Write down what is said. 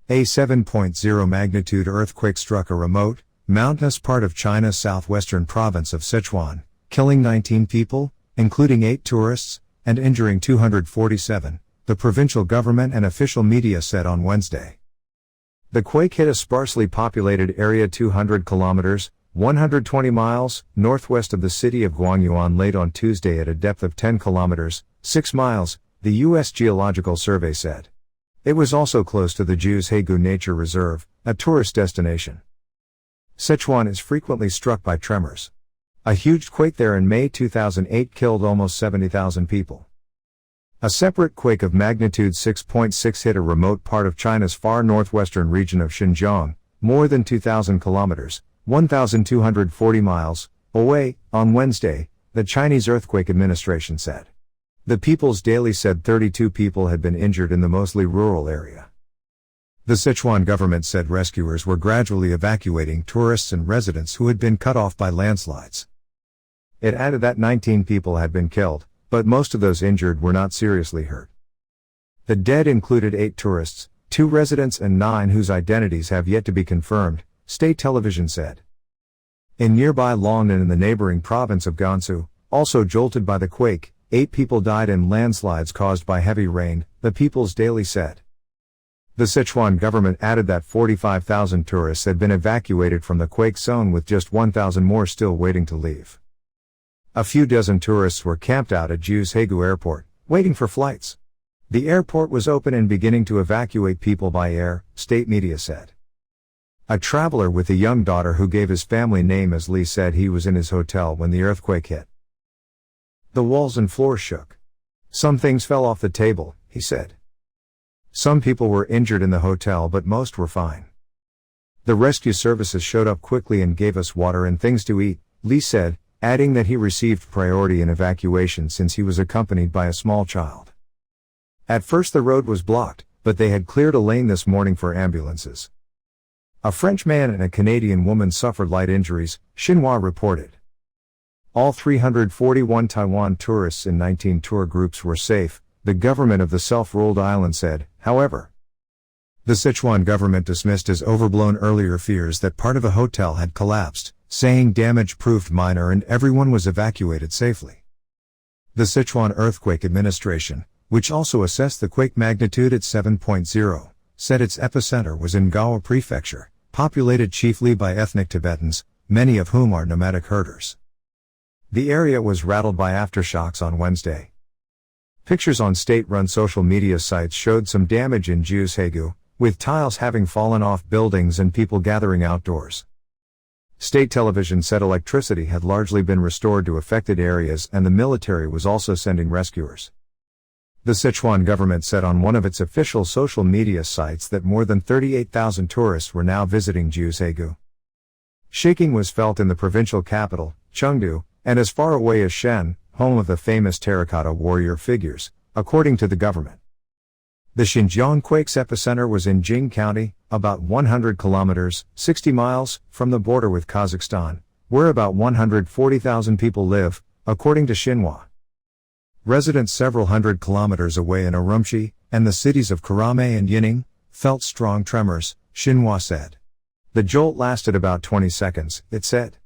A 7.0 magnitude earthquake struck a remote, mountainous part of China's southwestern province of Sichuan, killing 19 people, including 8 tourists, and injuring 247, the provincial government and official media said on Wednesday. The quake hit a sparsely populated area 200 kilometers, 120 miles, northwest of the city of Guangyuan late on Tuesday at a depth of 10 kilometers, 6 miles, the U.S. Geological Survey said. It was also close to the Jiuzhaigou Nature Reserve, a tourist destination. Sichuan is frequently struck by tremors. A huge quake there in May 2008 killed almost 70,000 people. A separate quake of magnitude 6.6 hit a remote part of China's far northwestern region of Xinjiang, more than 2,000 kilometers, 1,240 miles, away, on Wednesday, the Chinese Earthquake Administration said. The People's Daily said 32 people had been injured in the mostly rural area. The Sichuan government said rescuers were gradually evacuating tourists and residents who had been cut off by landslides. It added that 19 people had been killed, but most of those injured were not seriously hurt. The dead included 8 tourists, 2 residents and 9 whose identities have yet to be confirmed, state television said. In nearby Longnan in the neighboring province of Gansu, also jolted by the quake, 8 people died in landslides caused by heavy rain, the People's Daily said. The Sichuan government added that 45,000 tourists had been evacuated from the quake zone with just 1,000 more still waiting to leave. A few dozen tourists were camped out at Jiuzhaigou Airport, waiting for flights. The airport was open and beginning to evacuate people by air, state media said. A traveler with a young daughter who gave his family name as Lee said he was in his hotel when the earthquake hit. The walls and floors shook. Some things fell off the table, he said. Some people were injured in the hotel but most were fine. The rescue services showed up quickly and gave us water and things to eat, Lee said, adding that he received priority in evacuation since he was accompanied by a small child. At first the road was blocked, but they had cleared a lane this morning for ambulances. A French man and a Canadian woman suffered light injuries, Xinhua reported. All 341 Taiwan tourists in 19 tour groups were safe, the government of the self-ruled island said, however. The Sichuan government dismissed as overblown earlier fears that part of a hotel had collapsed, saying damage proved minor and everyone was evacuated safely. The Sichuan Earthquake Administration, which also assessed the quake magnitude at 7.0, said its epicenter was in Gawa Prefecture, populated chiefly by ethnic Tibetans, many of whom are nomadic herders. The area was rattled by aftershocks on Wednesday. Pictures on state-run social media sites showed some damage in Jiuzhaigou, with tiles having fallen off buildings and people gathering outdoors. State television said electricity had largely been restored to affected areas and the military was also sending rescuers. The Sichuan government said on one of its official social media sites that more than 38,000 tourists were now visiting Jiuzhaigou. Shaking was felt in the provincial capital, Chengdu, and as far away as Shen, home of the famous terracotta warrior figures, according to the government. The Xinjiang quake's epicenter was in Jing County, about 100 kilometers, 60 miles, from the border with Kazakhstan, where about 140,000 people live, according to Xinhua. Residents several hundred kilometers away in Urumqi, and the cities of Karame and Yining, felt strong tremors, Xinhua said. The jolt lasted about 20 seconds, it said.